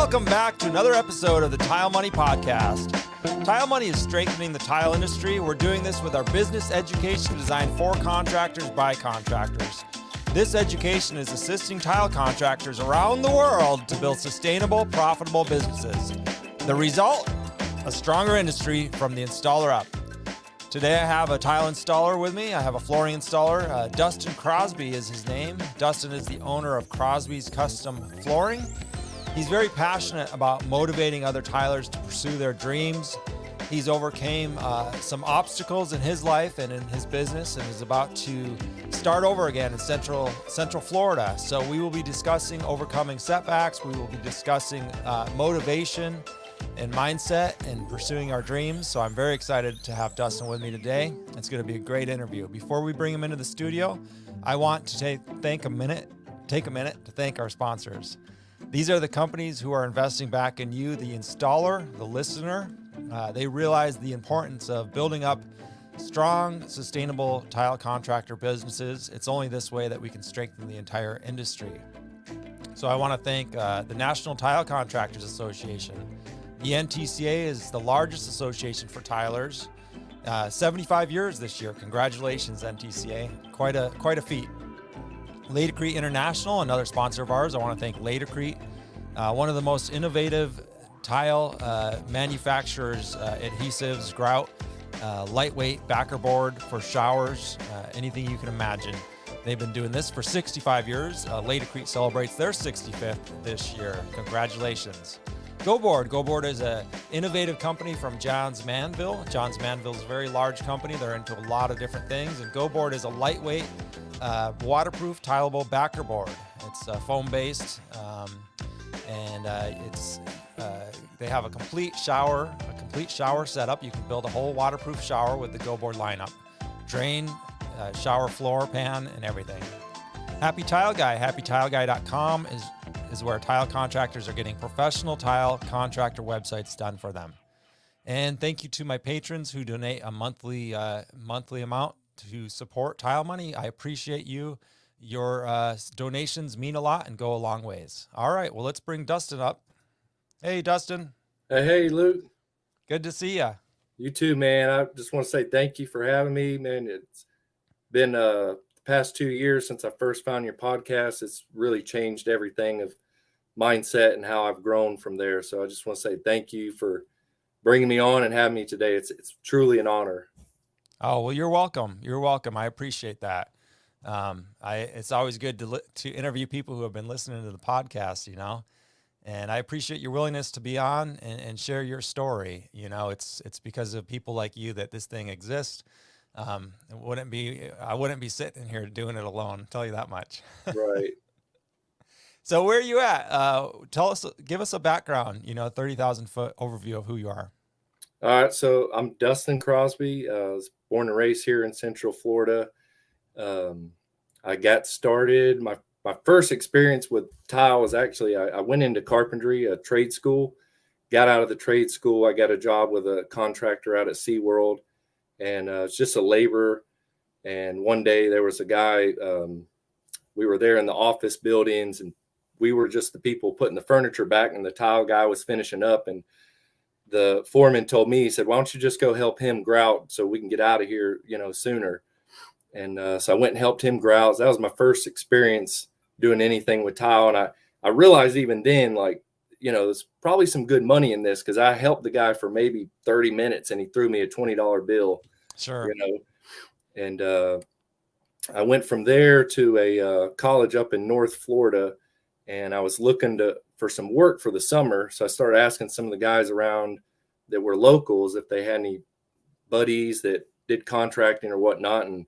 Welcome back to another episode of the Tile Money Podcast. Tile Money is strengthening the tile industry. We're doing this with our business education designed for contractors by contractors. This education is assisting tile contractors around the world to build sustainable, profitable businesses. The result? A stronger industry from the installer up. Today I have a tile installer with me. I have a flooring installer. Dustin Crosby is his name. Dustin is the owner of Crosby's Custom Flooring. He's very passionate about motivating other tilers to pursue their dreams. He's overcame some obstacles in his life and in his business and is about to start over again in Central Florida. So we will be discussing overcoming setbacks. We will be discussing motivation and mindset and pursuing our dreams. So I'm very excited to have Dustin with me today. It's going to be a great interview. Before we bring him into the studio, I want to take a minute to thank our sponsors. These are the companies who are investing back in you, the installer, the listener. They realize the importance of building up strong, sustainable tile contractor businesses. It's only this way that we can strengthen the entire industry. So I want to thank the National Tile Contractors Association. The NTCA is the largest association for tilers. 75 years this year. Congratulations, NTCA. Quite a feat. Laticrete International, another sponsor of ours. I want to thank Laticrete, one of the most innovative tile manufacturers, adhesives, grout, lightweight backer board for showers, anything you can imagine. They've been doing this for 65 years. Laticrete celebrates their 65th this year. Congratulations. GoBoard is an innovative company from Johns Manville. Johns Manville is a very large company. They're into a lot of different things. And GoBoard is a lightweight, waterproof, tileable backer board. It's foam-based, and they have a complete shower setup. You can build a whole waterproof shower with the GoBoard lineup. Drain, shower floor, pan, and everything. Happy Tile Guy. HappyTileGuy.com is where tile contractors are getting professional tile contractor websites done for them. And thank you to my patrons who donate a monthly amount to support Tile Money. I appreciate you. Your donations mean a lot and go a long ways. All right, well, let's bring Dustin up. Hey, Dustin. Hey, Luke. Good to see you. You too, man. I just want to say thank you for having me, man. It's been the past 2 years since I first found your podcast. It's really changed everything of mindset and how I've grown from there. So I just want to say thank you for bringing me on and having me today. It's truly an honor. Oh, well, you're welcome. You're welcome. I appreciate that. It's always good to interview people who have been listening to the podcast, and I appreciate your willingness to be on and share your story. It's because of people like you that this thing exists. I wouldn't be sitting here doing it alone. I'll tell you that much. Right. So where are you at? Give us a background, 30,000 foot overview of who you are. All right. So I'm Dustin Crosby. I was born and raised here in Central Florida. I got started. My first experience with tile was actually, I went into carpentry, a trade school, got out of the trade school. I got a job with a contractor out at SeaWorld, and it's just a laborer. And one day there was a guy, we were there in the office buildings, and we were just the people putting the furniture back, and the tile guy was finishing up. And the foreman told me, he said, why don't you just go help him grout so we can get out of here, sooner. And so I went and helped him grout. That was my first experience doing anything with tile. And I realized even then, there's probably some good money in this, because I helped the guy for maybe 30 minutes and he threw me a $20 bill. Sure. And I went from there to a college up in North Florida, and I was looking for some work for the summer. So I started asking some of the guys around that were locals if they had any buddies that did contracting or whatnot. And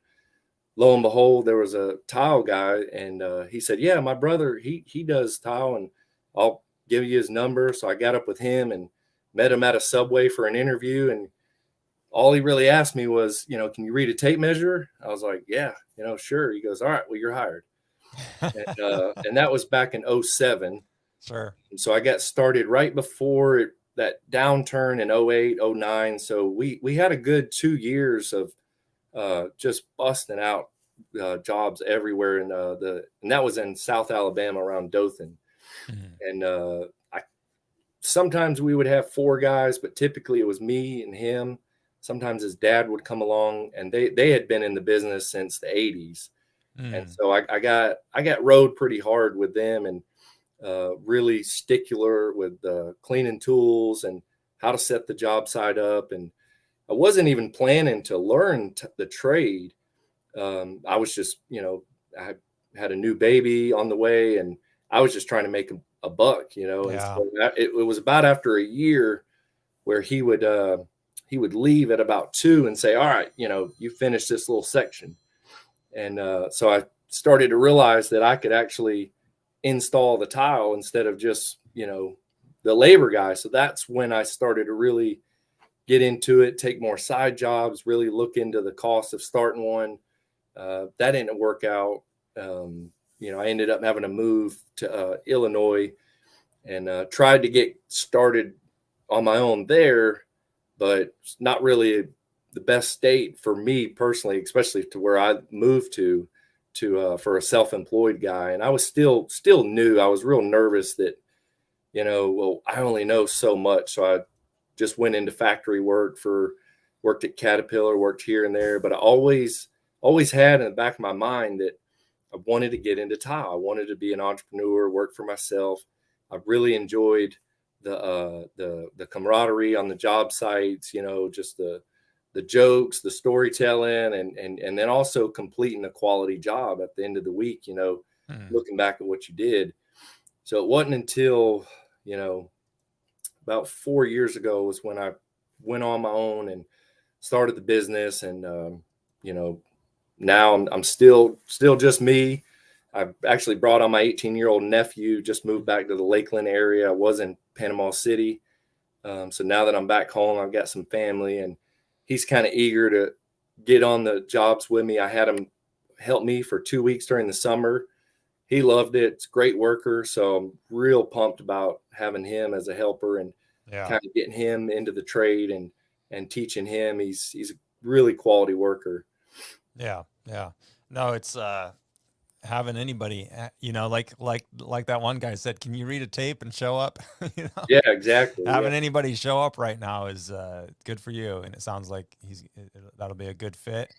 lo and behold, there was a tile guy, and he said, yeah, my brother, he does tile, and I'll give you his number. So I got up with him and met him at a Subway for an interview. And all he really asked me was, can you read a tape measure? I was like, yeah, sure. He goes, all right, well, you're hired. And that was back in 2007. Sure. And so I got started right before that downturn in 2008, 2009. So we had a good 2 years of just busting out jobs everywhere. And that was in South Alabama around Dothan. Mm-hmm. And sometimes we would have 4 guys, but typically it was me and him. Sometimes his dad would come along, and they had been in the business since the 80s. And so I got rode pretty hard with them, and really stickler with cleaning tools and how to set the job site up. And I wasn't even planning to learn the trade. I was just, I had a new baby on the way, and I was just trying to make a buck, And so it was about after a year where he would leave at about 2 and say, all right, you finish this little section. And so I started to realize that I could actually install the tile instead of just, the labor guy. So that's when I started to really get into it, take more side jobs, really look into the cost of starting one. That didn't work out. I ended up having to move to Illinois, and tried to get started on my own there, but not really the best state for me personally, especially to where I moved to for a self-employed guy. And I was still new. I was real nervous that, I only know so much. So I just went into factory worked at Caterpillar, worked here and there, but I always had in the back of my mind that I wanted to get into tile. I wanted to be an entrepreneur, work for myself. I really enjoyed the camaraderie on the job sites, just the jokes, the storytelling, and then also completing a quality job at the end of the week, looking back at what you did. So it wasn't until, about 4 years ago was when I went on my own and started the business. And, now I'm still just me. I've actually brought on my 18-year-old nephew, just moved back to the Lakeland area. I was in Panama City. So now that I'm back home, I've got some family, and he's kind of eager to get on the jobs with me. I had him help me for 2 weeks during the summer. He loved it. It's a great worker. So I'm real pumped about having him as a helper and kind of getting him into the trade and teaching him. He's a really quality worker. Yeah. Yeah. No, it's, having anybody, like that one guy said, can you read a tape and show up? Yeah, exactly. Having anybody show up right now is good for you, and it sounds like that'll be a good fit.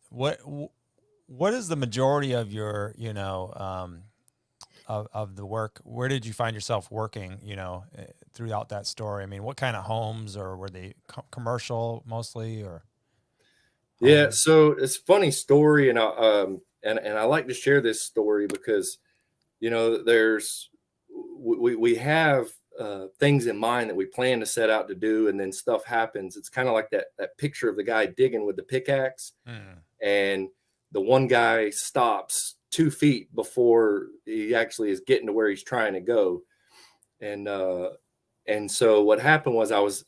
What is the majority of your of the work? Where did you find yourself working throughout that story? I mean, what kind of homes, or were they commercial mostly, or Yeah, so it's a funny story, and I like to share this story because, we have things in mind that we plan to set out to do, and then stuff happens. It's kind of like that picture of the guy digging with the pickaxe, and the one guy stops 2 feet before he actually is getting to where he's trying to go. And so what happened was I was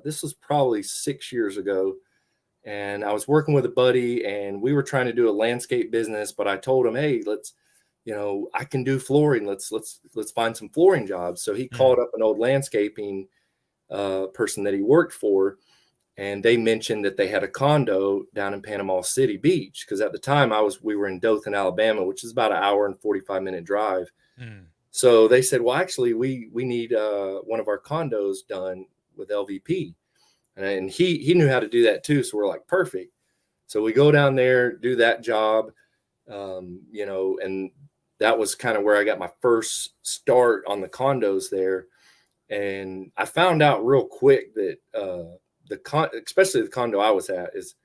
this was probably 6 years ago. And I was working with a buddy, and we were trying to do a landscape business, but I told him, hey, let's, I can do flooring. Let's find some flooring jobs. So he called up an old landscaping person that he worked for, and they mentioned that they had a condo down in Panama City Beach. Cause at the time we were in Dothan, Alabama, which is about an hour and 45-minute drive. So they said, well, actually we need one of our condos done with LVP. And he knew how to do that too. So we're like, perfect. So we go down there, do that job, and that was kind of where I got my first start on the condos there. And I found out real quick that especially the condo I was at, is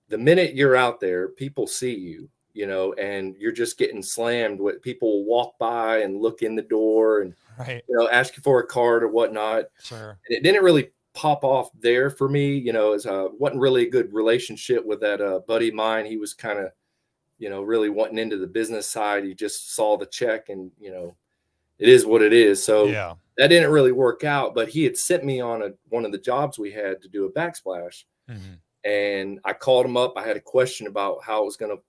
the minute you're out there, people see you, and you're just getting slammed with people will walk by and look in the door and, ask you for a card or whatnot. Sure. And it didn't really pop off there for me, as wasn't really a good relationship with that buddy of mine. He was kind of, really wanting into the business side. He just saw the check, and it is what it is. So that didn't really work out. But he had sent me on one of the jobs we had to do a backsplash, and I called him up. I had a question about how it was going to,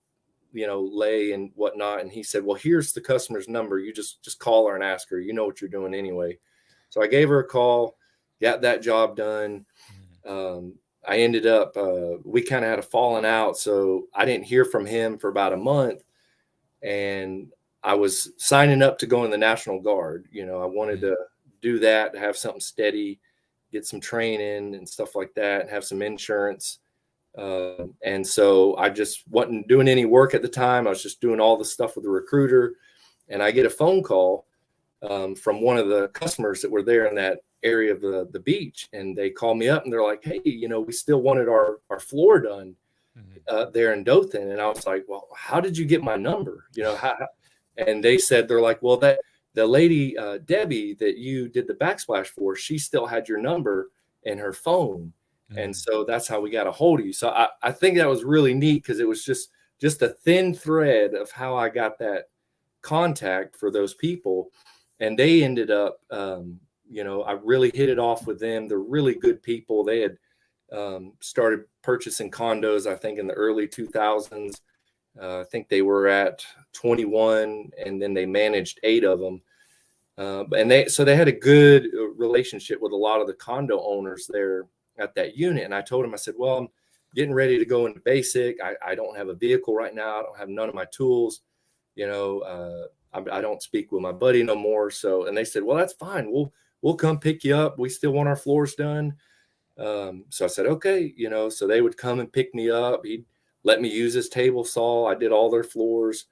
lay and whatnot, and he said, "Well, here's the customer's number. You just call her and ask her. You know what you're doing anyway." So I gave her a call. Got that job done. I ended up, we kind of had a falling out. So I didn't hear from him for about a month. And I was signing up to go in the National Guard. You know, I wanted to do that, have something steady, get some training and stuff like that, and have some insurance. And so I just wasn't doing any work at the time. I was just doing all the stuff with the recruiter. And I get a phone call from one of the customers that were there in that area of the beach. And they call me up and they're like, hey, you know, we still wanted our floor done there in Dothan. And I was like, well, how did you get my number? You know, and they said, they're like, well, that the lady, Debbie, that you did the backsplash for, she still had your number in her phone. And so that's how we got a hold of you. So I think that was really neat, because it was just a thin thread of how I got that contact for those people. And they ended up, you know, I really hit it off with them. They're really good people. They had started purchasing condos, I think, in the early 2000s. I think they were at 21, and then they managed 8 of them. And they had a good relationship with a lot of the condo owners there at that unit. And I told him, I said, well, I'm getting ready to go into basic. I don't have a vehicle right now. I don't have none of my tools. You know, I don't speak with my buddy no more. So, and they said, well, that's fine. We'll come pick you up. We still want our floors done. So I said, okay, you know, so they would come and pick me up. He'd let me use his table saw. I did all their floors,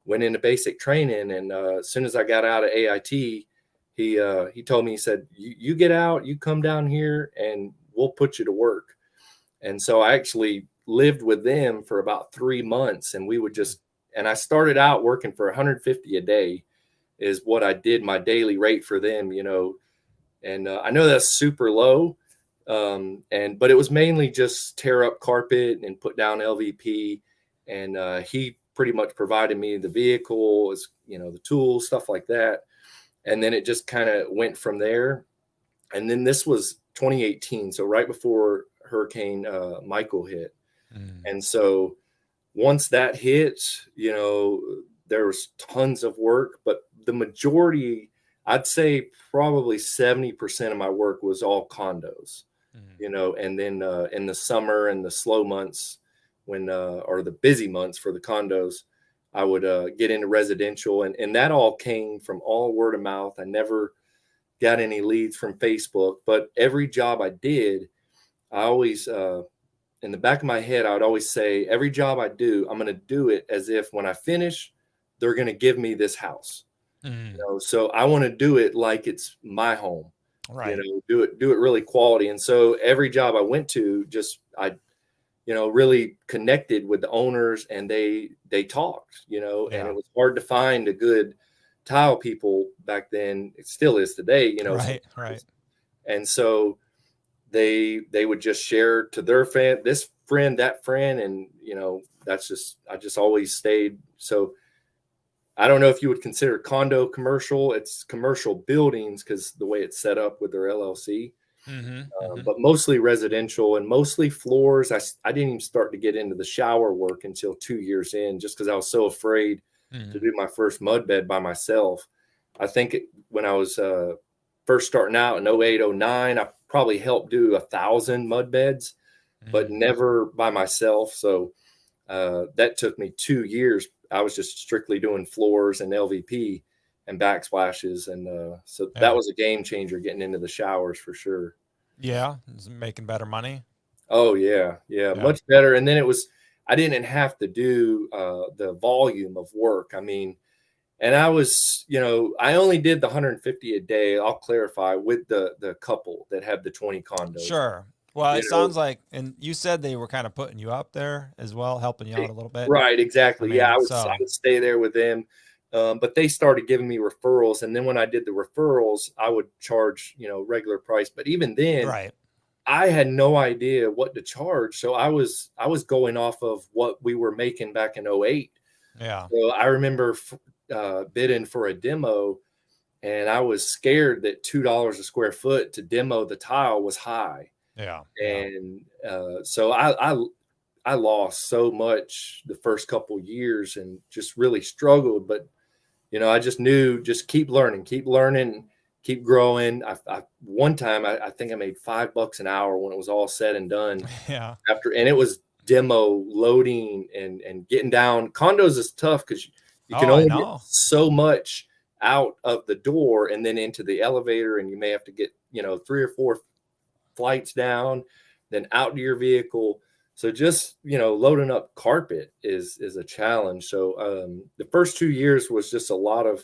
went into basic training. And as soon as I got out of AIT, he told me, he said, you get out, you come down here and we'll put you to work. And so I actually lived with them for about 3 months, and we would just, and I started out working for $150 a day is what I did, my daily rate for them, you know. And I know that's super low. But it was mainly just tear up carpet and put down LVP. And he pretty much provided me the vehicle, you know, the tools, stuff like that. And then it just kind of went from there. And then this was 2018. So right before Hurricane Michael hit. And so once that hit, you know, there was tons of work, but the majority, I'd say probably 70% of my work was all condos, you know. And then in the summer and the slow months when, or the busy months for the condos, I would get into residential, and that all came from all word of mouth. I never got any leads from Facebook, but every job I did, I always, in the back of my head, I would always say, every job I do, I'm going to do it as if when I finish, they're going to give me this house. You know, so I want to do it like it's my home, right? You know, do it really quality. And so every job I went to, I you know, really connected with the owners, and they talked, you know. And it was hard to find a good tile people back then. It still is today, you know. Right. And so they would just share to their friend, this friend, that friend. And, you know, I just always stayed. So I don't know if you would consider condo commercial. It's commercial buildings because the way it's set up with their LLC. But mostly residential and mostly floors. I didn't even start to get into the shower work until 2 years in, just because I was so afraid to do my first mud bed by myself. I think when I was first starting out in 08, 09, I probably helped do 1,000 mud beds, but never by myself. So that took me 2 years. I was just strictly doing floors and LVP and backsplashes. And so that was a game changer, getting into the showers for sure. Yeah. Making better money. Oh yeah. Much better. And then I didn't have to do the volume of work. I mean, and I was, you know, I only did the 150 a day. I'll clarify, with the couple that had the 20 condos. Sure. Well, it sounds like, and you said they were kind of putting you up there as well, helping you out a little bit. Right, exactly. I mean, I would stay there with them. But they started giving me referrals. And then when I did the referrals, I would charge, you know, regular price. But even then, I had no idea what to charge. So I was going off of what we were making back in 08. Yeah. So I remember bidding for a demo, and I was scared that $2 a square foot to demo the tile was high. Yeah. And so I lost so much the first couple years and just really struggled. But, you know, I just knew, just keep learning, keep growing. One time I think I made $5 an hour when it was all said and done. Yeah. And it was demo loading and getting down. Condos is tough because You can Oh, I only get know. so much out of the door and then into the elevator, and you may have to get, 3 or 4 flights down, then out to your vehicle. So just, loading up carpet is a challenge. So the first 2 years was just a lot of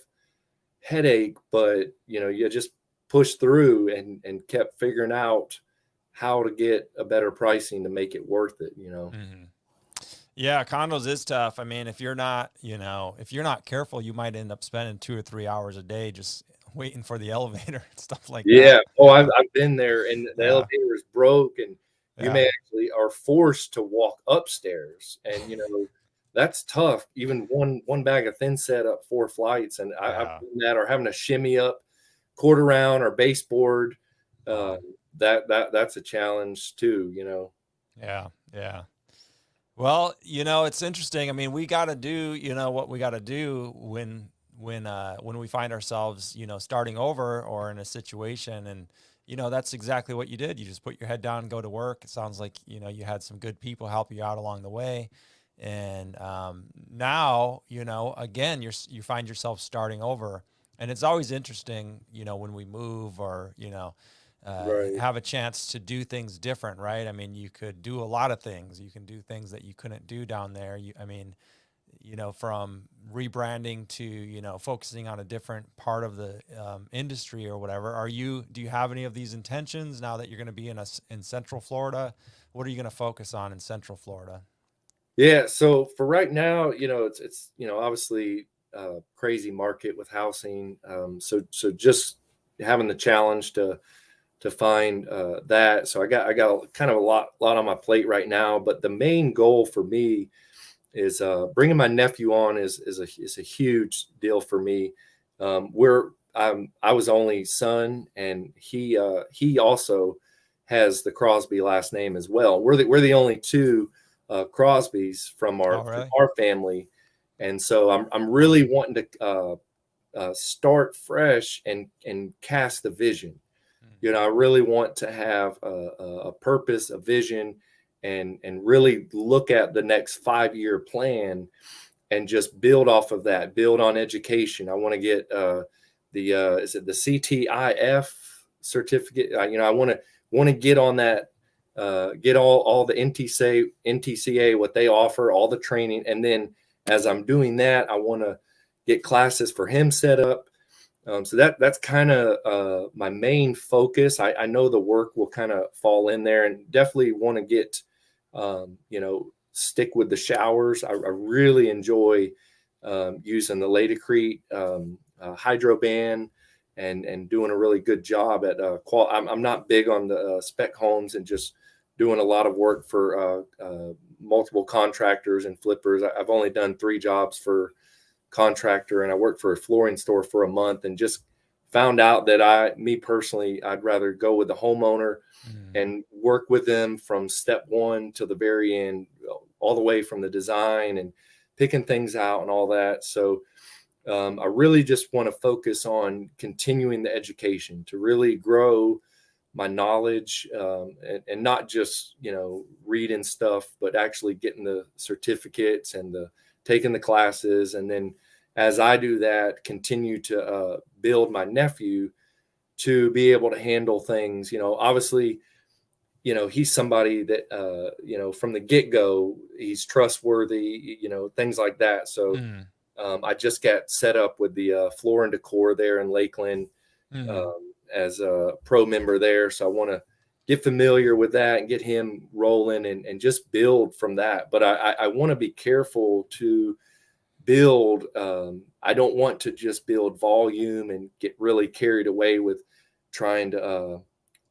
headache, but you just pushed through and kept figuring out how to get a better pricing to make it worth it. Mm-hmm. Yeah, condos is tough. I mean, if you're not, if you're not careful, you might end up spending 2 or 3 hours a day just waiting for the elevator and stuff like Yeah. that. Oh, I've been there, and the Yeah. elevator is broke, and you Yeah. may actually are forced to walk upstairs, and that's tough. Even one bag of thin set up 4 flights, and I've Yeah. done that, or having to shimmy up quarter round or baseboard. Wow. That's a challenge too. Yeah. Yeah. Well, it's interesting. I mean, we got to do, what we got to do when we find ourselves, starting over or in a situation. And, that's exactly what you did. You just put your head down and go to work. It sounds like, you had some good people help you out along the way. And now, again, you find yourself starting over. And it's always interesting, when we move or, Right. have a chance to do things different, right? I mean, you could do a lot of things. You can do things that you couldn't do down there. From rebranding to, focusing on a different part of the industry or whatever. Do you have any of these intentions now that you're going to be in Central Florida? What are you going to focus on in Central Florida? Yeah. So for right now, it's obviously a crazy market with housing. So just having the challenge to find that. So I got kind of a lot on my plate right now. But the main goal for me is bringing my nephew on is a huge deal for me. I was only son, and he also has the Crosby last name as well. We're the only two Crosbys from Oh, really? our family, and so I'm really wanting to start fresh and cast the vision. I really want to have a purpose, a vision, and really look at the next 5-year plan and just build off of that. Build on education. I want to get is it the CTIF certificate? I want to get on that. Get all the NTCA, what they offer, all the training, and then as I'm doing that, I want to get classes for him set up. So that's kind of my main focus. I know the work will kind of fall in there, and definitely want to get, stick with the showers. I really enjoy using the Latacrete hydro band and doing a really good job at I'm not big on the spec homes and just doing a lot of work for multiple contractors and flippers. I've only done 3 jobs for contractor, and I worked for a flooring store for a month, and just found out that I'd rather go with the homeowner and work with them from step 1 to the very end, all the way from the design and picking things out and all that. So I really just want to focus on continuing the education to really grow my knowledge, and not just, reading stuff, but actually getting the certificates and taking the classes. And then as I do that, continue to build my nephew to be able to handle things. Obviously, he's somebody that, from the get-go, he's trustworthy, things like that. So I just got set up with the Floor and Decor there in Lakeland as a pro member there. So I want to get familiar with that and get him rolling and just build from that. But I want to be careful to build. I don't want to just build volume and get really carried away with trying to,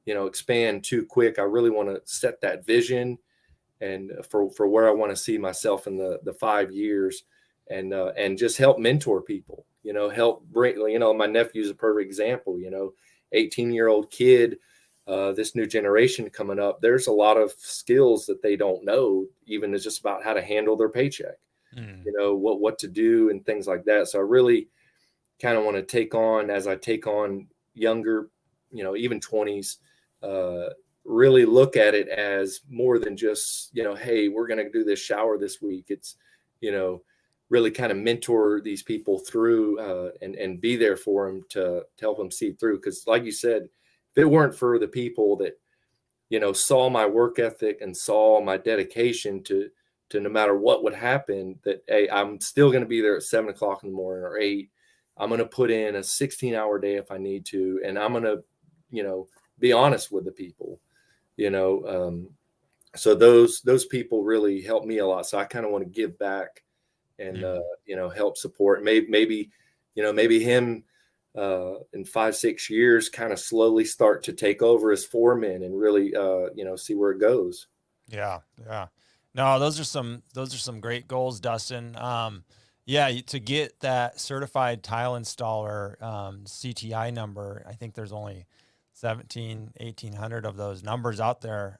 expand too quick. I really want to set that vision and for where I want to see myself in the 5 years, and just help mentor people, help bring, my nephew's a perfect example, 18-year-old kid, this new generation coming up. There's a lot of skills that they don't know, even it's just about how to handle their paycheck, what to do and things like that. So I really kind of want to take on younger, even 20s, really look at it as more than just, hey, we're going to do this shower this week. It's, really kind of mentor these people through and be there for them to help them see through. Because like you said, if it weren't for the people that, saw my work ethic and saw my dedication to no matter what would happen, that, hey, I'm still going to be there at 7 o'clock in the morning or 8. I'm going to put in a 16-hour day if I need to. And I'm going to, be honest with the people, so those people really helped me a lot. So I kind of want to give back and, help support. Maybe him in 5-6 years, kind of slowly start to take over as foreman and really, see where it goes. Yeah. Yeah. No, those are some great goals, Dustin. To get that certified tile installer, CTI number, I think there's only 1,800 of those numbers out there.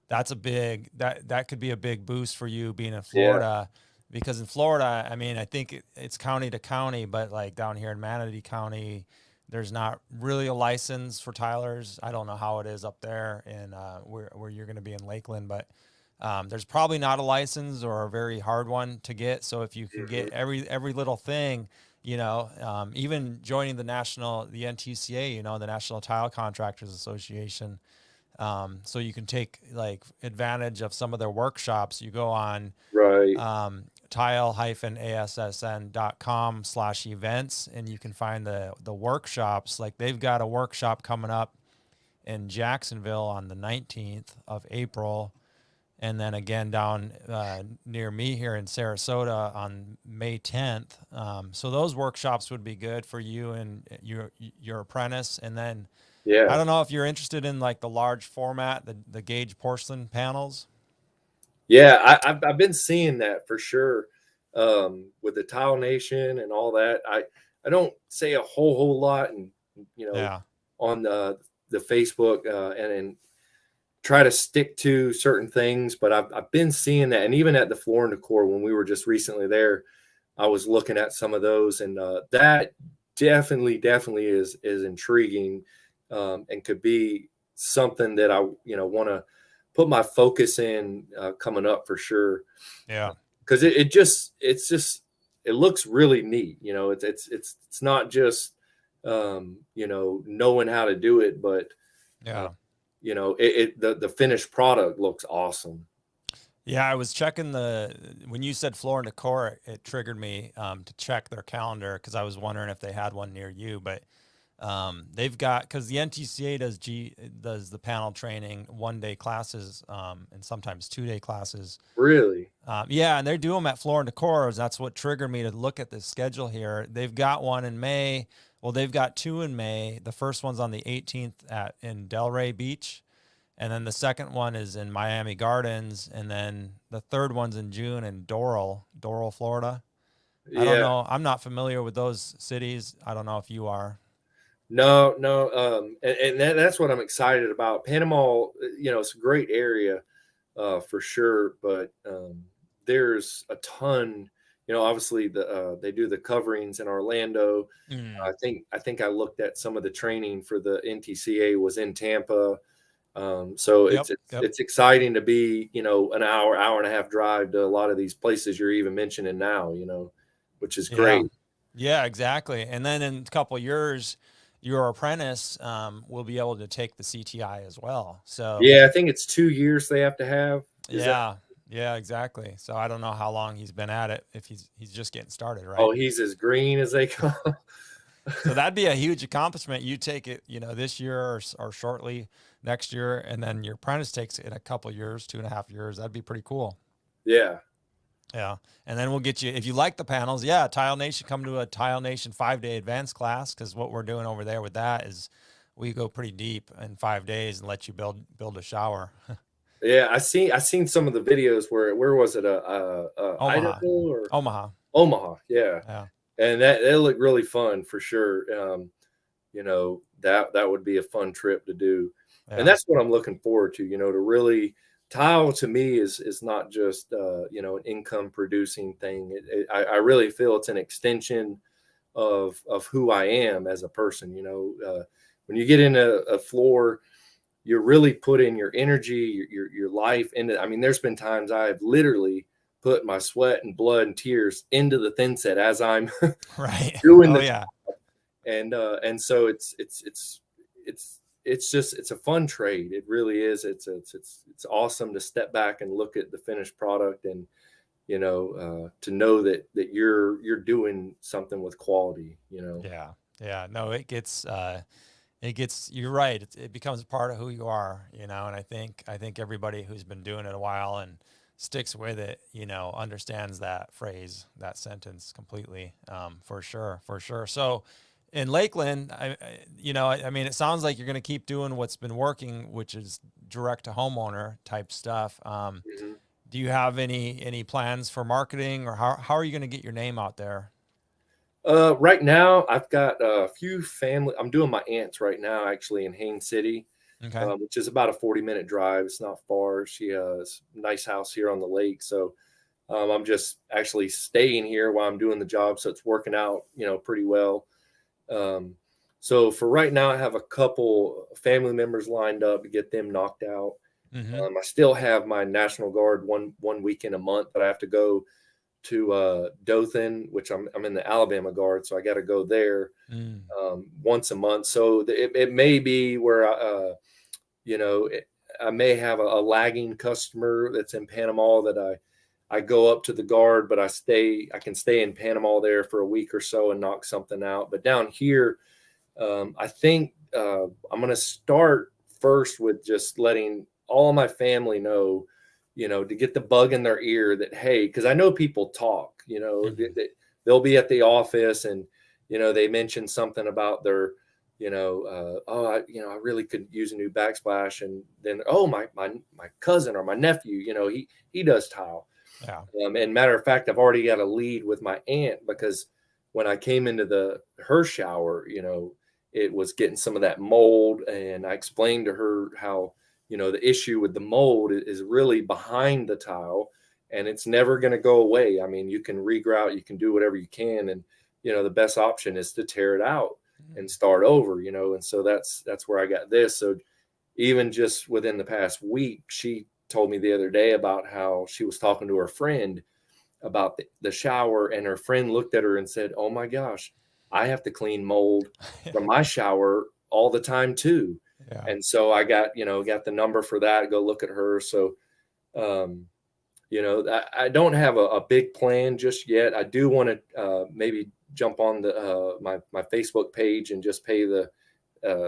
That's that could be a big boost for you being in Florida, because in Florida, I mean, I think it's county to county, but like down here in Manatee County, there's not really a license for tilers. I don't know how it is up there in where you're going to be in Lakeland, but there's probably not a license or a very hard one to get. So if you can get every little thing, even joining the NTCA, the National Tile Contractors Association, so you can take like advantage of some of their workshops. You go on tile-assn.com/events, and you can find the workshops. Like they've got a workshop coming up in Jacksonville on the 19th of April. And then again down near me here in Sarasota on May 10th. So those workshops would be good for you and your apprentice. And then I don't know if you're interested in like the large format, the gauge porcelain panels. Yeah, I've been seeing that for sure, with the Tile Nation and all that. I don't say a whole lot, and on the Facebook and try to stick to certain things, but I've been seeing that, and even at the Floor and Decor when we were just recently there, I was looking at some of those, and that definitely is intriguing, and could be something that I want to put my focus in coming up for sure. Yeah, because it looks really neat. It's not just knowing how to do it, but the finished product looks awesome. Yeah, I was checking when you said Floor and Decor, it triggered me to check their calendar, because I was wondering if they had one near you. But they've got, because the NTCA does the panel training 1-day classes, and sometimes 2-day classes. Really? And they do them at Floor and Decor. That's what triggered me to look at the schedule here. They've got one in May. Well, they've got 2 in May. The first one's on the 18th in Delray Beach. And then the second one is in Miami Gardens. And then the third one's in June in Doral, Florida. I don't know. I'm not familiar with those cities. I don't know if you are. No. And that's what I'm excited about. Panama, it's a great area for sure. But there's a ton, obviously they do the coverings in Orlando. I think I looked at some of the training for the NTCA was in Tampa. So it's exciting to be, an hour and a half drive to a lot of these places you're even mentioning now, which is great. Yeah, exactly. And then in a couple of years, your apprentice will be able to take the CTI as well. So I think it's 2 years they have to have. Yeah, exactly. So I don't know how long he's been at it, if he's just getting started, right? Oh, he's as green as they come. So that'd be a huge accomplishment. You take it, this year or shortly next year, and then your apprentice takes it in a couple of years, 2.5 years. That'd be pretty cool. Yeah. Yeah. And then we'll get you, if you like the panels, Tile Nation, come to a Tile Nation 5-day advanced class. Cause what we're doing over there with that is we go pretty deep in 5 days and let you build a shower. Yeah. I seen some of the videos where was it? Omaha. Idaho or Omaha. Yeah. And that looked really fun for sure. That would be a fun trip to do. Yeah. And that's what I'm looking forward to, to really, tile to me is not just, an income producing thing. I really feel it's an extension of who I am as a person. When you get into a floor, you're really putting your energy, your life into. I mean, there's been times I've literally put my sweat and blood and tears into the thin set as I'm Right. doing Oh the yeah. and so it's a fun trade. It really is. It's awesome to step back and look at the finished product and to know that you're doing something with quality. Yeah. Yeah. No, you're right. It becomes part of who you are, and I think everybody who's been doing it a while and sticks with it, understands that phrase, that sentence completely, for sure, for sure. So in Lakeland, I mean, it sounds like you're going to keep doing what's been working, which is direct to homeowner type stuff. Mhm. Do you have any plans for marketing, or how are you going to get your name out there? Right now, I've got a few family. I'm doing my aunt's right now, actually in Haines City, Okay. which is about a 40-minute drive. It's not far. She has a nice house here on the lake, so I'm just actually staying here while I'm doing the job. So it's working out, pretty well. Um, so for right now, I have a couple family members lined up to get them knocked out. Mm-hmm. I still have my National Guard one weekend a month, but I have to go to Dothan, which I'm in the Alabama Guard, so I got to go there once a month. So it may be where I may have a lagging customer that's in Panama that I go up to the Guard, but I can stay in Panama there for a week or so and knock something out. But down here, I think I'm going to start first with just letting all my family know, to get the bug in their ear that, hey, because I know people talk, Mm-hmm. they'll be at the office and, they mention something about their, I really could use a new backsplash. And then, oh, my cousin or my nephew, he does tile. Yeah. And matter of fact, I've already got a lead with my aunt because when I came into her shower, it was getting some of that mold. And I explained to her how, the issue with the mold is really behind the tile and it's never going to go away. I mean, you can regrout, you can do whatever you can. And, the best option is to tear it out and start over, and so that's where I got this. So even just within the past week, she told me the other day about how she was talking to her friend about the shower, and her friend looked at her and said, "Oh my gosh, I have to clean mold from my shower all the time too." Yeah. And so I got the number for that. Go look at her. So, I don't have a big plan just yet. I do want to maybe jump on the my Facebook page and just pay the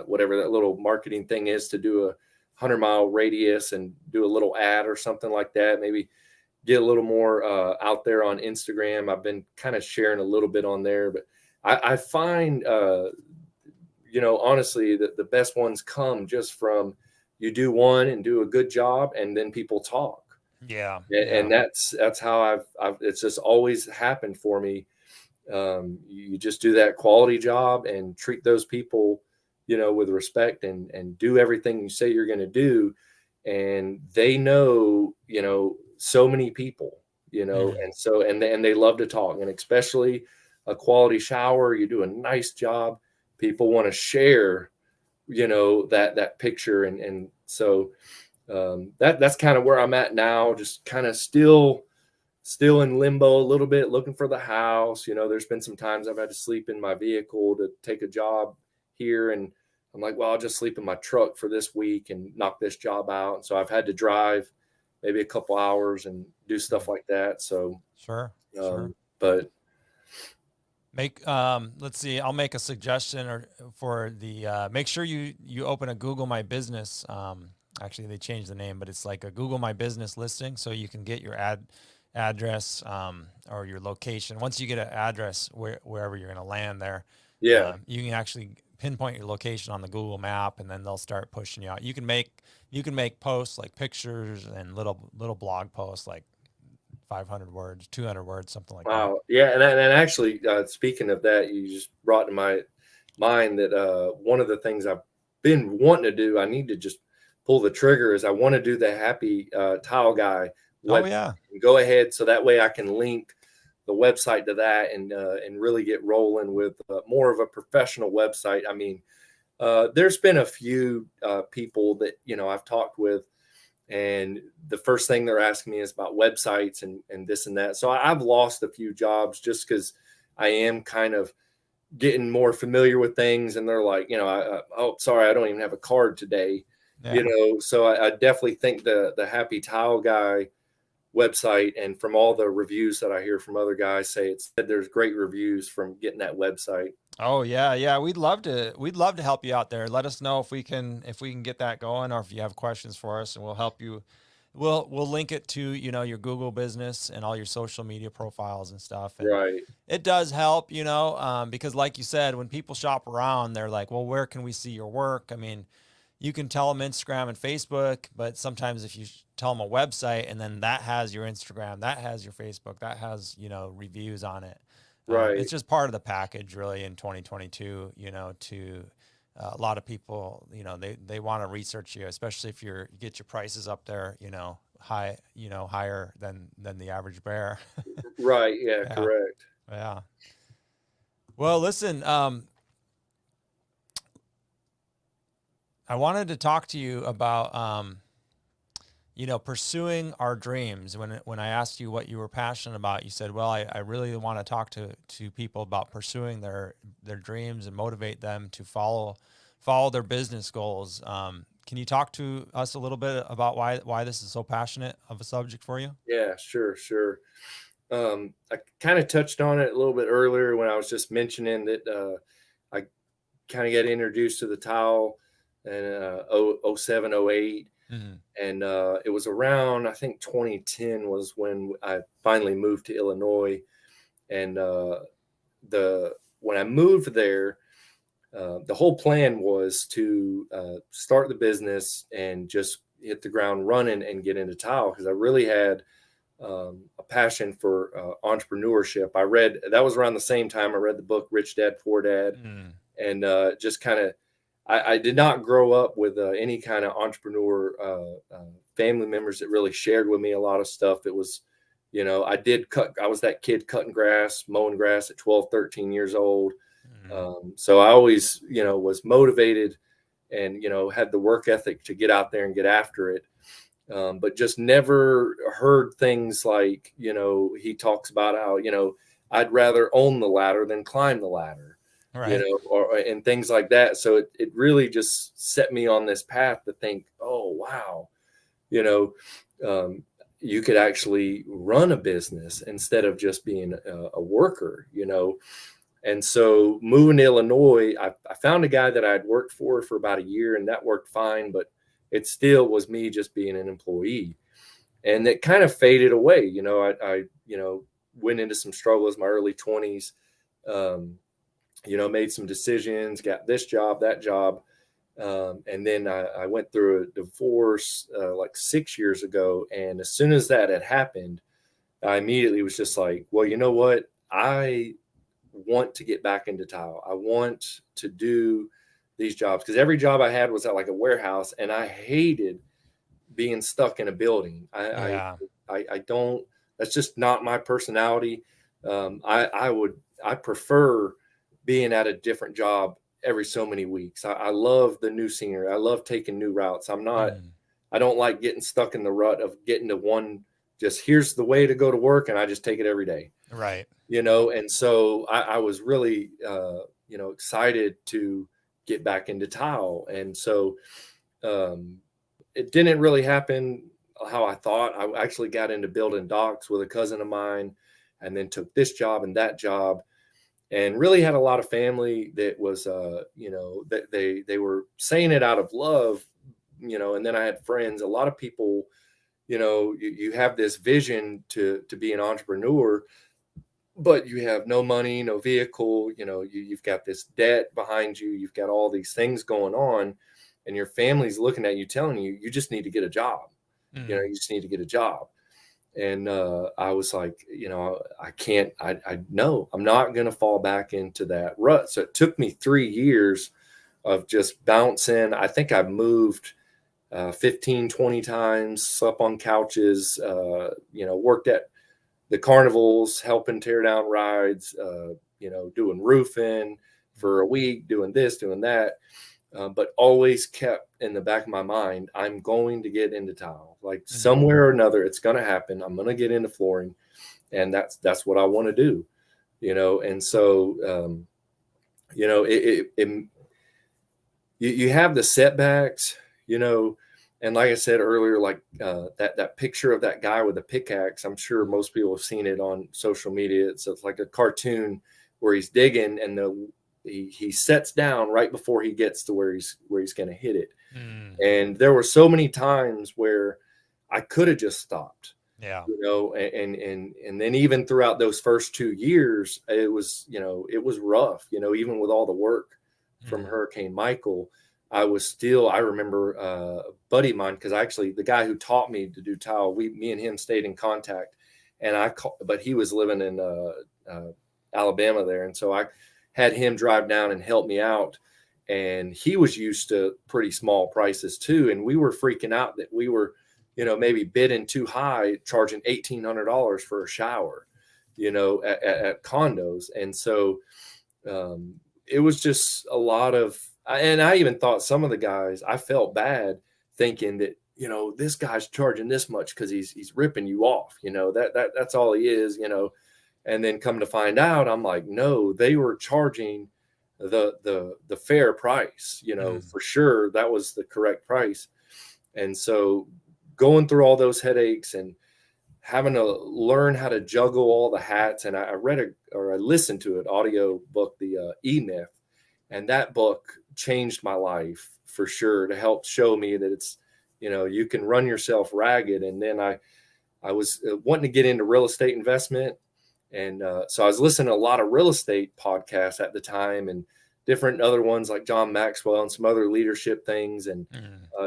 whatever that little marketing thing is to do a 100-mile radius and do a little ad or something like that. Maybe get a little more out there on Instagram. I've been kind of sharing a little bit on there, but I find, honestly, that the best ones come just from you do one and do a good job, and then people talk. Yeah. And that's how I've it's just always happened for me. You just do that quality job and treat those people, with respect and do everything you say you're going to do. And they know, so many people, and so, and they love to talk, and especially a quality shower, you do a nice job. People want to share, that picture. And so, that's kind of where I'm at now, just kind of still in limbo a little bit, looking for the house. There's been some times I've had to sleep in my vehicle to take a job here. And I'm like, well, I'll just sleep in my truck for this week and knock this job out. And so I've had to drive maybe a couple hours and do stuff like that. So, Sure. but Let's see, I'll make a suggestion for the, make sure you open a Google My Business. Actually they changed the name, but it's like a Google My Business listing. So you can get your address, or your location. Once you get an address wherever you're going to land there, yeah, you can actually pinpoint your location on the Google map, and then they'll start pushing you out. You can make posts like pictures and little blog posts, like 500 words, 200 words, something like that. wow. Yeah. And actually, speaking of that, you just brought to my mind that one of the things I've been wanting to do, I need to just pull the trigger, is I want to do the Happy Tile Guy website. Oh yeah. Go ahead. So that way I can link the website to that and really get rolling with more of a professional website. I mean, there's been a few people that, I've talked with, And the first thing they're asking me is about websites and this and that. So I've lost a few jobs just because I am kind of getting more familiar with things. And they're like, oh, sorry, I don't even have a card today. Yeah. So I definitely think the Happy Tile Guy website, and from all the reviews that I hear from other guys, say there's great reviews from getting that website. Oh yeah. We'd love to help you out there. Let us know if we can get that going, or if you have questions for us, and we'll help you. We'll link it to, your Google business and all your social media profiles and stuff. And Right. it does help, because like you said, when people shop around, they're like, well, where can we see your work? I mean, you can tell them Instagram and Facebook, but sometimes if you tell them a website and then that has your Instagram, that has your Facebook, that has, reviews on it. Right. It's just part of the package really in 2022, to a lot of people, they want to research you, especially if you get your prices up there, higher than the average bear. Right. Yeah, Yeah. correct. Yeah. Well, listen, I wanted to talk to you about, pursuing our dreams. When I asked you what you were passionate about, you said, well, I really want to talk to people about pursuing their dreams and motivate them to follow their business goals. Can you talk to us a little bit about why this is so passionate of a subject for you? Yeah, sure. I kind of touched on it a little bit earlier when I was just mentioning that I kind of got introduced to the tile in 07, 08. Mm-hmm. And it was around, I think 2010 was when I finally moved to Illinois. And when I moved there, the whole plan was to start the business and just hit the ground running and get into tile, because I really had a passion for entrepreneurship. That was around the same time I read the book Rich Dad Poor Dad. And just kind of, I did not grow up with any kind of entrepreneur family members that really shared with me a lot of stuff. It was, I was that kid cutting grass, mowing grass at 12, 13 years old. So I always, was motivated and, had the work ethic to get out there and get after it. But just never heard things like, he talks about how, I'd rather own the ladder than climb the ladder. Right. And things like that. So it really just set me on this path to think, oh, wow, you could actually run a business instead of just being a worker, And so moving to Illinois, I found a guy that I had worked for about a year, and that worked fine, but it still was me just being an employee. And it kind of faded away. I went into some struggles in my early 20s. Made some decisions, got this job, that job. And then I went through a divorce like 6 years ago. And as soon as that had happened, I immediately was just like, well, you know what? I want to get back into tile. I want to do these jobs, because every job I had was at like a warehouse, and I hated being stuck in a building. I don't, that's just not my personality. I prefer being at a different job every so many weeks. I love the new scenery. I love taking new routes. I don't like getting stuck in the rut of getting to one, just here's the way to go to work, and I just take it every day. Right. And so I was really, excited to get back into tile. And so it didn't really happen how I thought. I actually got into building docks with a cousin of mine, and then took this job and that job. And really had a lot of family that was, that they were saying it out of love, and then I had friends, a lot of people, you have this vision to be an entrepreneur, but you have no money, no vehicle, you've got this debt behind you, you've got all these things going on, and your family's looking at you, telling you, you just need to get a job. You just need to get a job. And I was like, I can't, I know I'm not going to fall back into that rut. So it took me 3 years of just bouncing. I think I've moved 15, 20 times, slept on couches, worked at the carnivals, helping tear down rides, doing roofing for a week, doing this, doing that. but always kept in the back of my mind, I'm going to get into tile, like somewhere or another, it's going to happen. I'm going to get into flooring, and that's what I want to do, And so, you have the setbacks, and like I said earlier, like that picture of that guy with the pickaxe, I'm sure most people have seen it on social media. It's like a cartoon where he's digging, and he sets down right before he gets to where he's going to hit it. And there were so many times where I could have just stopped. Yeah. And then even throughout those first 2 years, it was rough, even with all the work from Hurricane Michael. I remember a buddy of mine, because actually the guy who taught me to do tile, me and him stayed in contact, and but he was living in Alabama there. And so I had him drive down and help me out. And he was used to pretty small prices too. And we were freaking out that we were, maybe bidding too high, charging $1,800 for a shower, at condos. And so it was just a lot of, and I even thought some of the guys, I felt bad thinking that, this guy's charging this much because he's ripping you off, that's all he is, and then come to find out, I'm like, no, they were charging the fair price, for sure. That was the correct price. And so going through all those headaches and having to learn how to juggle all the hats. And I listened to an audio book, the EMYF, and that book changed my life for sure, to help show me that it's, you can run yourself ragged. And then I was wanting to get into real estate investment. And so I was listening to a lot of real estate podcasts at the time, and different other ones like John Maxwell and some other leadership things, and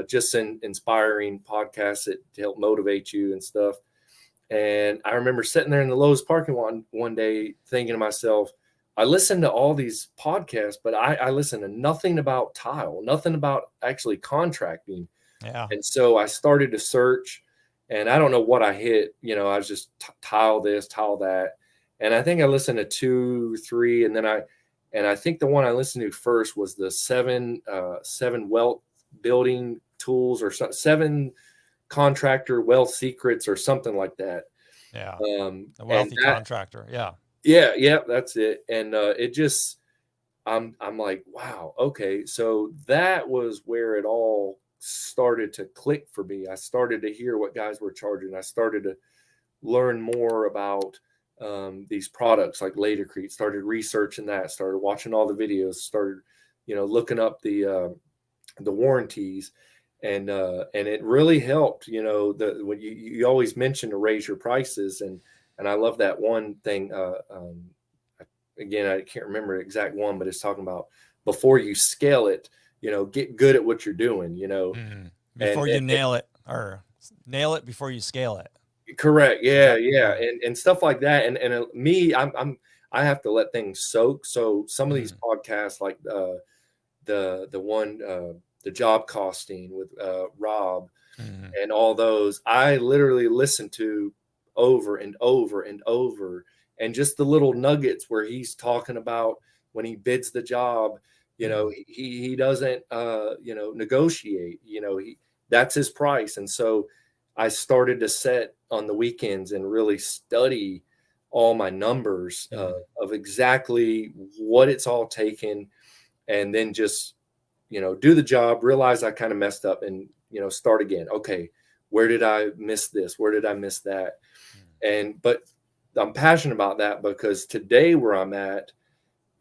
just inspiring podcasts that help motivate you and stuff. And I remember sitting there in the Lowe's parking lot one day thinking to myself, I listened to all these podcasts, but I listened to nothing about tile, nothing about actually contracting. Yeah. And so I started to search, and I don't know what I hit. I was just tile this, tile that. And I think I listened to 2, 3, and then I think the one I listened to first was the seven wealth building tools, or 7 contractor wealth secrets, or something like that. Yeah. A wealthy contractor. Yeah. Yeah, that's it. And it just, I'm like, wow, okay. So that was where it all started to click for me. I started to hear what guys were charging. I started to learn more about these products like Laticrete, started researching that, started watching all the videos, started, looking up the warranties, and it really helped, when you always mention to raise your prices. And I love that one thing. Again, I can't remember the exact one, but it's talking about before you scale it, get good at what you're doing, before you nail it, or nail it before you scale it. Correct. Yeah. And stuff like that. And me, I have to let things soak. So some of these podcasts, like the one, the job costing with Rob, and all those, I literally listen to over and over and over. And just the little nuggets where he's talking about when he bids the job, he doesn't, negotiate, that's his price. And so I started to set on the weekends and really study all my numbers of exactly what it's all taken, and then just, do the job, realize I kind of messed up, and, start again. Okay, where did I miss this? Where did I miss that? But I'm passionate about that, because today where I'm at,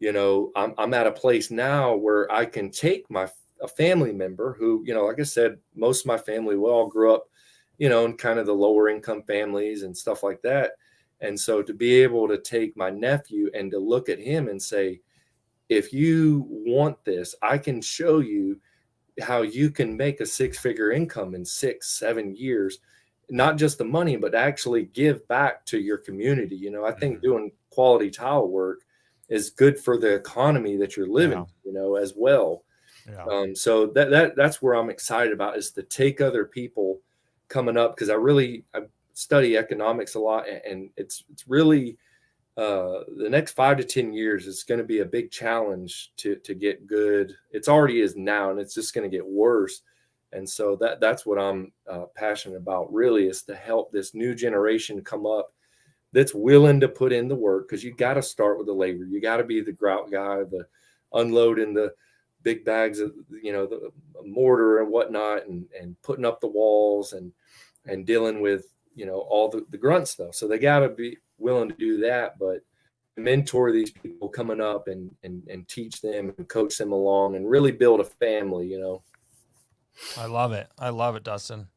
I'm at a place now where I can take a family member who, like I said, most of my family, we all grew up, in kind of the lower income families and stuff like that. And so to be able to take my nephew and to look at him and say, if you want this, I can show you how you can make a 6-figure income in 6-7 years, not just the money, but actually give back to your community. I think doing quality tile work is good for the economy that you're living, as well. Yeah. So that's where I'm excited about, is to take other people coming up, because I study economics a lot, and it's really the next 5 to 10 years is going to be a big challenge to get good. It's already is now, and it's just going to get worse. And so that's what I'm passionate about, really, is to help this new generation come up that's willing to put in the work, because you got to start with the labor. You got to be the grout guy, the unloading the big bags of, the mortar and whatnot, and putting up the walls and dealing with, all the grunt stuff. So they got to be willing to do that, but mentor these people coming up and teach them and coach them along and really build a family. I love it. I love it, Dustin.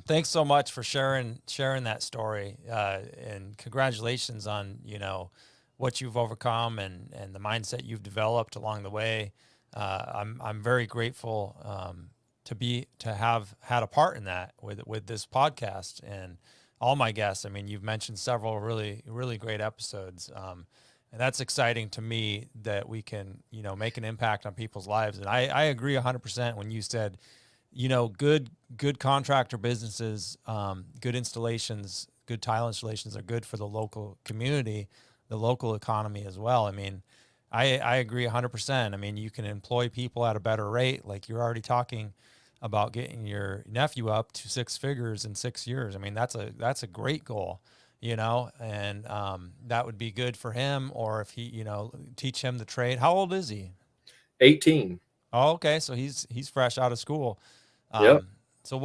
Thanks so much for sharing that story, and congratulations on, what you've overcome and the mindset you've developed along the way. I'm very grateful, to have had a part in that with this podcast and all my guests. I mean, you've mentioned several really, really great episodes. And that's exciting to me that we can, make an impact on people's lives. And I agree 100% when you said, good contractor businesses, good installations, good tile installations are good for the local community, the local economy as well. I mean, I agree 100%. I mean, you can employ people at a better rate. Like you're already talking about getting your nephew up to 6 figures in 6 years. I mean, that's a great goal, and that would be good for him. Or if he, teach him the trade. How old is he? 18. Oh, okay. So he's fresh out of school. Yep. So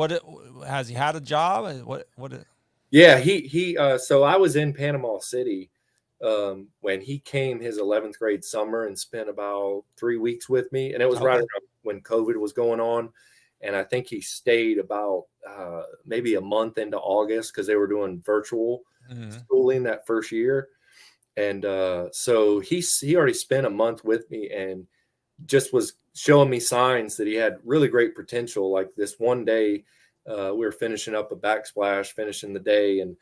has he had a job? Yeah, he so I was in Panama City when he came his 11th grade summer and spent about 3 weeks with me. And it was right around when COVID was going on. And I think he stayed about maybe a month into August, because they were doing virtual schooling that first year. And so he already spent a month with me and just was showing me signs that he had really great potential. Like this one day, we were finishing up a backsplash, finishing the day. And,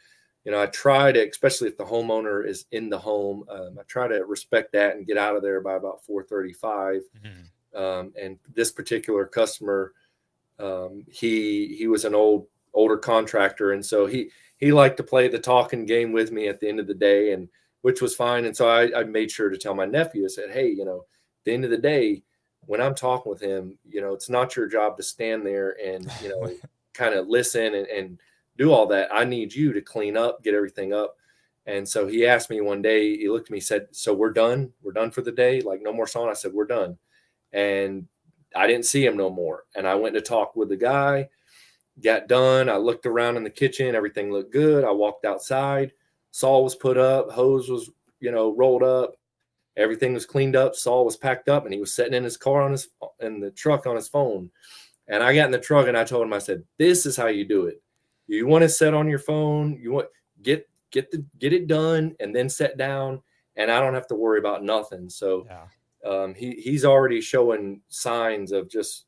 I try to, especially if the homeowner is in the home, I try to respect that and get out of there by about 4:35. And this particular customer, he was an older contractor. And so he liked to play the talking game with me at the end of the day, and which was fine. And so I made sure to tell my nephew, I said, hey, at the end of the day, when I'm talking with him, it's not your job to stand there and, kind of listen and do all that. I need you to clean up, get everything up. And so he asked me one day, he looked at me, said, so we're done for the day? Like no more sawing? I said, we're done. And I didn't see him no more. And I went to talk with the guy, got done. I looked around in the kitchen. Everything looked good. I walked outside. Saw was put up. Hose was, rolled up. Everything was cleaned up. Saw was packed up, and he was sitting in his car in the truck on his phone. And I got in the truck and I told him, I said, this is how you do it. You want to sit on your phone. You want get it done and then sit down, and I don't have to worry about nothing. So he's already showing signs of just,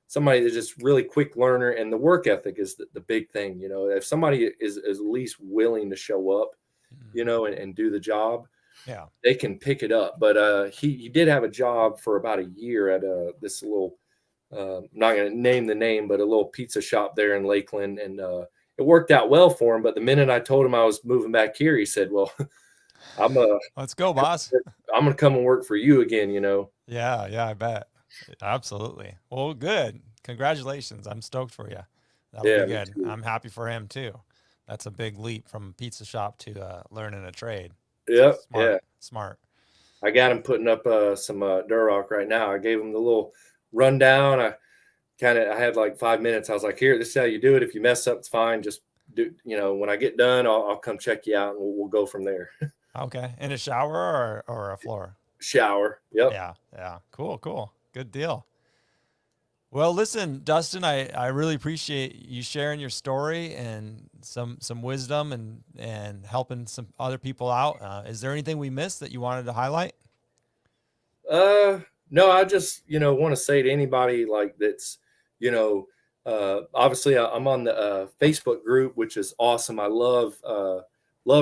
somebody that's just really quick learner, and the work ethic is the big thing. If somebody is at least willing to show up, and do the job, they can pick it up. But he did have a job for about a year at this little, I'm not going to name the name, but a little pizza shop there in Lakeland. And it worked out well for him. But the minute I told him I was moving back here, he said, well, let's go, boss. I'm going to come and work for you again, Yeah, I bet. Absolutely. Well, good. Congratulations. I'm stoked for you. That'll be good. I'm happy for him too. That's a big leap from pizza shop to learning a trade. Yep. Smart. I got him putting up some Durock right now. I gave him the little rundown. I had like 5 minutes. I was like, here, this is how you do it. If you mess up, it's fine. Just do, when I get done, I'll come check you out, and we'll go from there. Okay. In a shower or a floor? Shower. Yep. Yeah. Cool. Good deal. Well, listen, Dustin, I really appreciate you sharing your story and some wisdom and helping some other people out. Is there anything we missed that you wanted to highlight? No, I just, want to say to anybody like that's, obviously I'm on the Facebook group, which is awesome. I love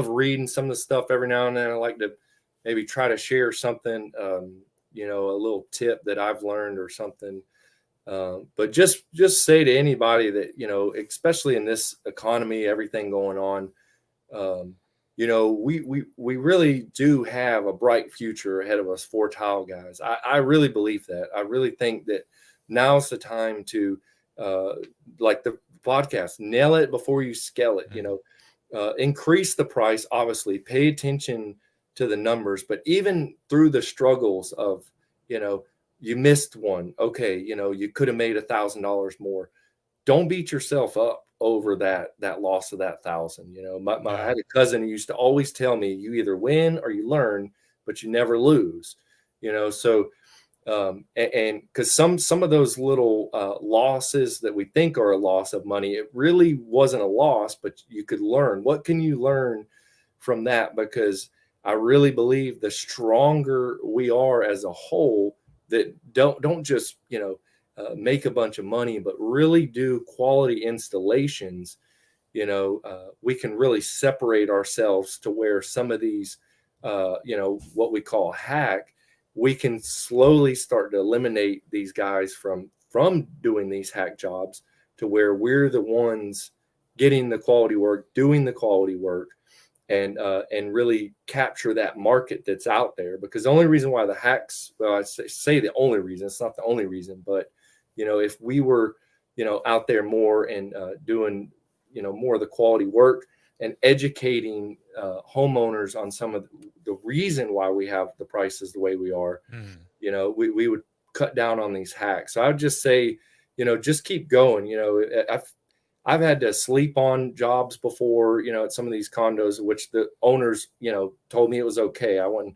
reading some of the stuff every now and then. I like to maybe try to share something, a little tip that I've learned or something. But just say to anybody that, especially in this economy, everything going on, we really do have a bright future ahead of us for tile guys. I really believe that. I really think that now's the time to, like the podcast, nail it before you scale it. Increase the price, obviously, pay attention to the numbers, but even through the struggles of, you missed one. Okay. You could have made $1,000 more. Don't beat yourself up over that loss of that 1,000. I had a cousin who used to always tell me, you either win or you learn, but you never lose. So and because some of those little losses that we think are a loss of money, it really wasn't a loss, but you could learn. What can you learn from that? Because I really believe the stronger we are as a whole, that don't just make a bunch of money, but really do quality installations, we can really separate ourselves to where some of these, what we call hack, we can slowly start to eliminate these guys from doing these hack jobs to where we're the ones getting the quality work, doing the quality work, and really capture that market that's out there. Because the only reason why the hacks, well, I say the only reason, it's not the only reason, but if we were, out there more and doing, more of the quality work and educating homeowners on some of the reason why we have the prices the way we are, we would cut down on these hacks. So I would just say, just keep going. I've had to sleep on jobs before, at some of these condos, which the owners, told me it was okay. I wasn't,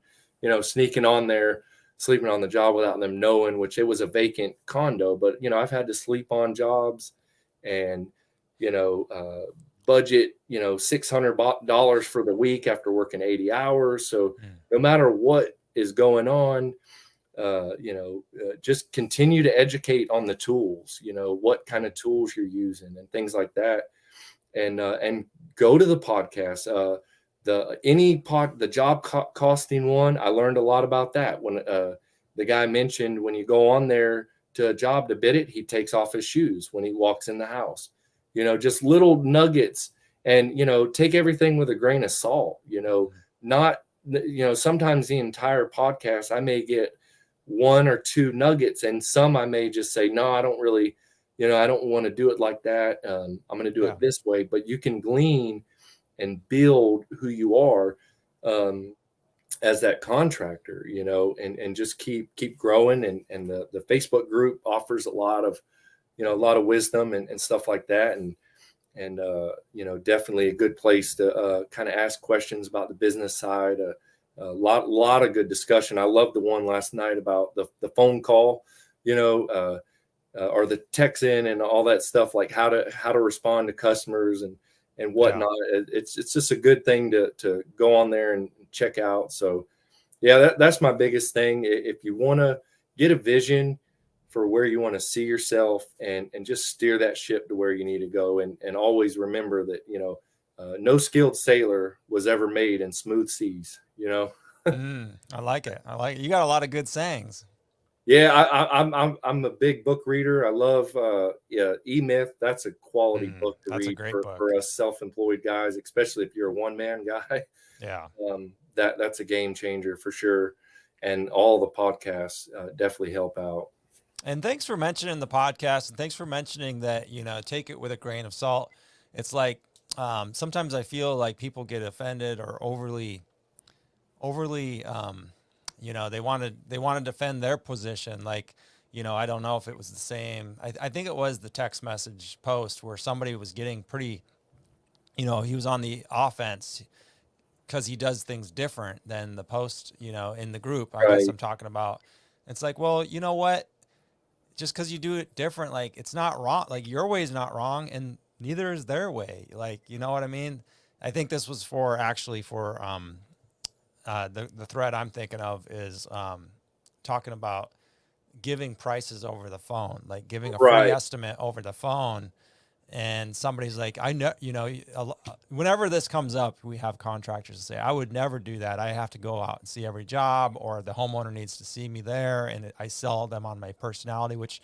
sneaking on there, sleeping on the job without them knowing, which it was a vacant condo. But, I've had to sleep on jobs and, budget, $600 for the week after working 80 hours. So no matter what is going on, just continue to educate on the tools, what kind of tools you're using and things like that. And go to the podcast, the job costing one. I learned a lot about that when the guy mentioned when you go on there to a job to bid it, he takes off his shoes when he walks in the house, just little nuggets, and, take everything with a grain of salt, not, sometimes the entire podcast, I may get one or two nuggets, and some I may just say, no, I don't really, I don't want to do it like that. I'm going to do it this way. But you can glean and build who you are as that contractor, and just keep growing. And the Facebook group offers a lot of wisdom and stuff like that. And definitely a good place to kind of ask questions about the business side. A lot of good discussion. I love the one last night about the phone call, or the text in and all that stuff, like how to respond to customers and whatnot. It's just a good thing to go on there and check out. So that's my biggest thing. If you want to get a vision for where you want to see yourself and just steer that ship to where you need to go. And always remember that, no skilled sailor was ever made in smooth seas, I like it. You got a lot of good sayings. Yeah. I'm a big book reader. I love, EMYF. That's a quality book to read for us self-employed guys, especially if you're a one-man guy. Yeah. That's a game changer for sure. And all the podcasts definitely help out. And thanks for mentioning the podcast, and thanks for mentioning that, take it with a grain of salt. It's like, sometimes I feel like people get offended or overly, they want to defend their position. Like, I don't know if it was the same. I think it was the text message post where somebody was getting pretty, he was on the offense because he does things different than the post, in the group. I guess I'm talking about. It's like, well, you know what? Just because you do it different, like, it's not wrong. Like, your way is not wrong, and neither is their way. Like, you know what I mean? I think this was for the thread I'm thinking of is talking about giving prices over the phone, like giving a free estimate over the phone. And somebody's like, I know, whenever this comes up, we have contractors say, I would never do that. I have to go out and see every job, or the homeowner needs to see me there. And I sell them on my personality, which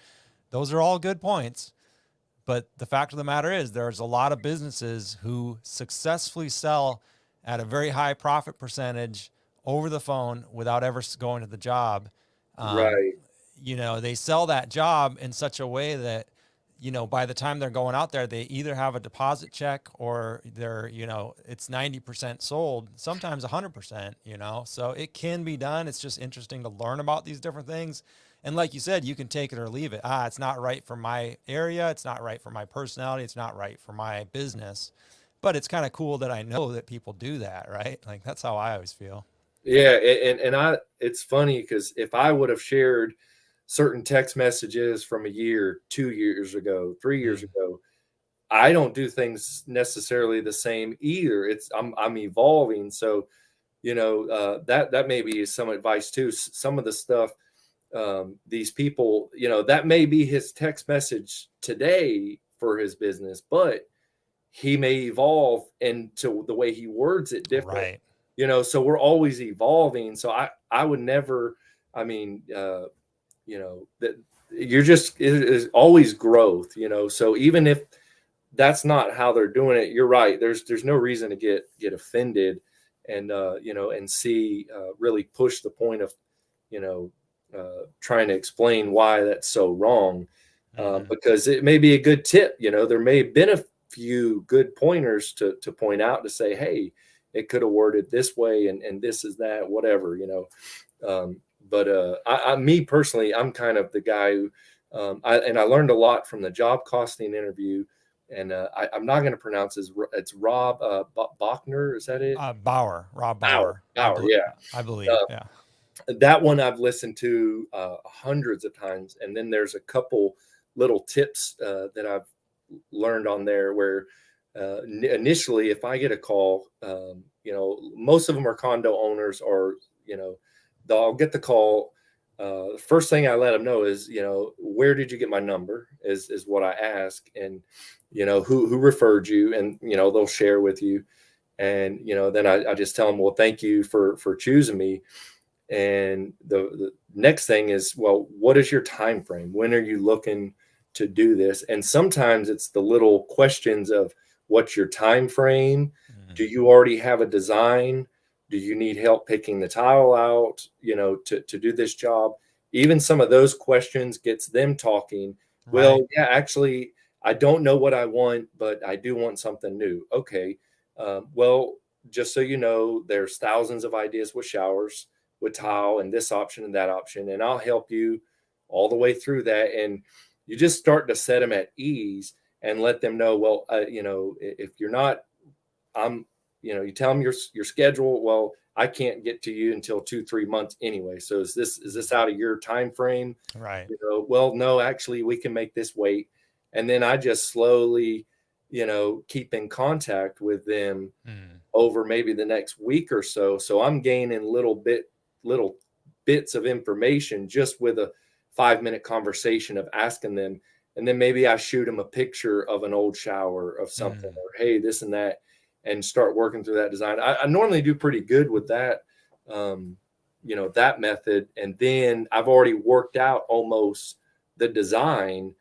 those are all good points. But the fact of the matter is there's a lot of businesses who successfully sell at a very high profit percentage over the phone without ever going to the job. Right. You know, they sell that job in such a way that, you know, by the time they're going out there, they either have a deposit check or they're, you know, it's 90% sold, sometimes 100%, you know, so it can be done. It's just interesting to learn about these different things. And like you said, you can take it or leave it. It's not right for my area. It's not right for my personality. It's not right for my business, but it's kind of cool that I know that people do that, right? Like that's how I always feel. Yeah. And it's funny because if I would have shared certain text messages from a year, 2 years ago, 3 years ago, I don't do things necessarily the same either. I'm evolving. So, you know, that maybe is some advice too. Some of the stuff, these people, you know, that may be his text message today for his business, but he may evolve into the way he words it different. Right. You know, so we're always evolving. So I would never, I mean, you know, that you're just, it is always growth, you know. So even if that's not how they're doing it, you're right. There's no reason to get offended and you know, and really push the point of, you know, trying to explain why that's so wrong, because it may be a good tip. You know, there may have been a few good pointers to point out to say, hey, it could have worded this way and this is that, whatever, you know. But me personally, I'm kind of the guy who, I learned a lot from the job costing interview, and I'm not going to pronounce it's Rob Baugher. Is that it? Rob Baugher. Baugher, yeah. I believe. Yeah. That one I've listened to hundreds of times. And then there's a couple little tips that I've learned on there where initially, if I get a call, you know, most of them are condo owners or, you know, I'll get the call. The first thing I let them know is, you know, where did you get my number is what I ask. And, you know, who referred you, and, you know, they'll share with you. And, you know, then I just tell them, well, thank you for choosing me. And the next thing is, well, what is your time frame? When are you looking to do this? And sometimes it's the little questions of what's your time frame? Do you already have a design? Do you need help picking the tile out, you know, to do this job? Even some of those questions gets them talking. Right. Well, yeah, actually, I don't know what I want, but I do want something new. Okay. Well, just so you know, there's thousands of ideas with showers, with tile, and this option and that option, and I'll help you all the way through that. And you just start to set them at ease and let them know, well, you know, if you're not, you know, you tell them your schedule. Well, I can't get to you until 2-3 months anyway. So is this out of your time frame? Right. You know, well, no, actually we can make this wait. And then I just slowly, you know, keep in contact with them over maybe the next week or so. So I'm gaining little bits of information just with a 5-minute conversation of asking them. And then maybe I shoot them a picture of an old shower of something, or hey, this and that, and start working through that design. I normally do pretty good with that, you know, that method. And then I've already worked out almost the design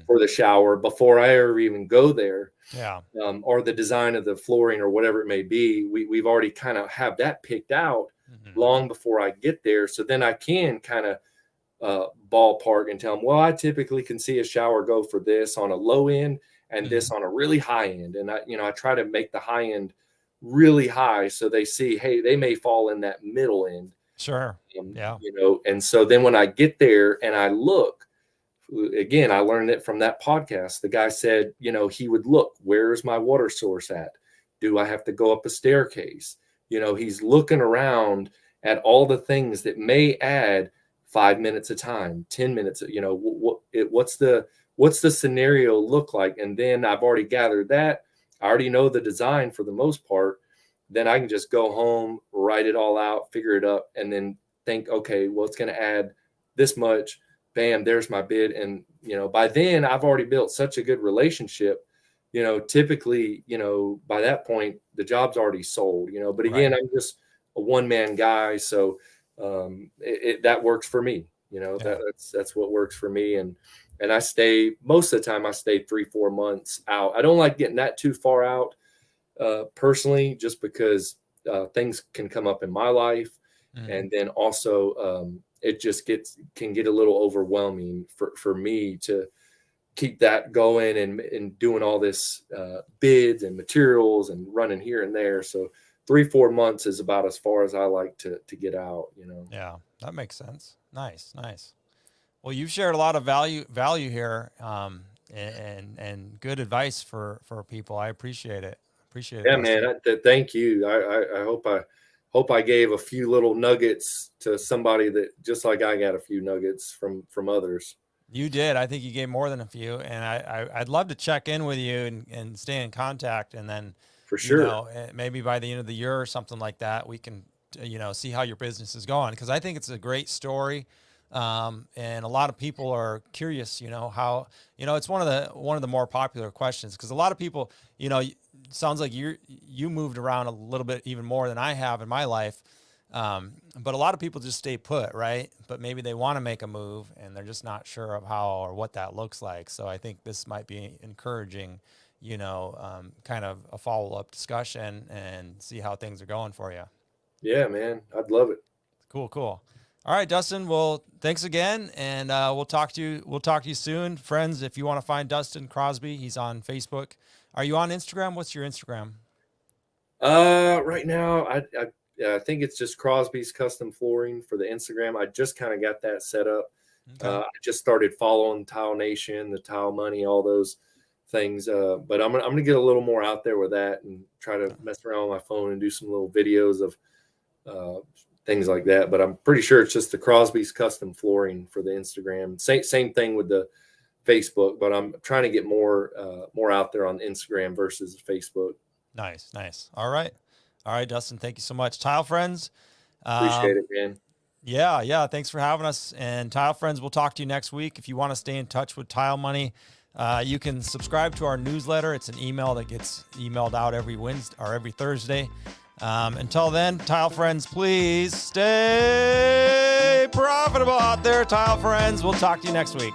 for the shower before I ever even go there. Yeah. Or the design of the flooring or whatever it may be. We've already kind of have that picked out long before I get there. So then I can kind of ballpark and tell them, well, I typically can see a shower go for this on a low end and this on a really high end. And I try to make the high end really high so they see, hey, they may fall in that middle end. Sure. Yeah. You know, and so then when I get there and I look, again, I learned it from that podcast. The guy said, you know, he would look, where's my water source at? Do I have to go up a staircase? You know, he's looking around at all the things that may add 5 minutes of time, 10 minutes, you know, what's the scenario look like? And then I've already gathered that. I already know the design for the most part. Then I can just go home, write it all out, figure it up, and then think, okay, well, it's going to add this much. Bam, there's my bid. And, you know, by then I've already built such a good relationship, you know, typically, you know, by that point, the job's already sold, you know, but again, I'm just a one-man guy. So that works for me, you know, that's what works for me. And I stay, most of the time I stay 3-4 months out. I don't like getting that too far out. personally, just because things can come up in my life. And then also it just can get a little overwhelming for me to keep that going and doing all this bids and materials and running here and there. So 3-4 months is about as far as I like to get out, you know? Yeah, that makes sense. Nice. Well, you've shared a lot of value here, and good advice for people. I appreciate it. Yeah, man. Thank you. I hope I gave a few little nuggets to somebody that just like I got a few nuggets from others. You did. I think you gave more than a few, and I'd love to check in with you and stay in contact, and then for sure, you know, maybe by the end of the year or something like that, we can, you know, see how your business is going, because I think it's a great story. And a lot of people are curious, you know, how, you know, it's one of the more popular questions, because a lot of people, you know, sounds like you moved around a little bit even more than I have in my life. But a lot of people just stay put, right? But maybe they want to make a move and they're just not sure of how or what that looks like. So I think this might be encouraging, you know, kind of a follow-up discussion and see how things are going for you. Yeah, man. I'd love it. Cool. All right, Dustin. Well, thanks again. And, we'll talk to you soon. Friends, if you want to find Dustin Crosby, he's on Facebook. Are you on Instagram? What's your Instagram? Right now, I think it's just Crosby's Custom Flooring for the Instagram. I just kind of got that set up. Okay. I just started following Tile Nation, the Tile Money, all those things. But I'm gonna get a little more out there with that and try to mess around with my phone and do some little videos of things like that. But I'm pretty sure it's just the Crosby's Custom Flooring for the Instagram. Same thing with the Facebook, but I'm trying to get more out there on Instagram versus Facebook. Nice. All right, Dustin. Thank you so much. Tile friends. Appreciate it, man. Yeah. Thanks for having us. And Tile friends, we'll talk to you next week. If you want to stay in touch with Tile Money, you can subscribe to our newsletter. It's an email that gets emailed out every Wednesday or every Thursday. Until then, Tile friends, please stay profitable out there, Tile friends. We'll talk to you next week.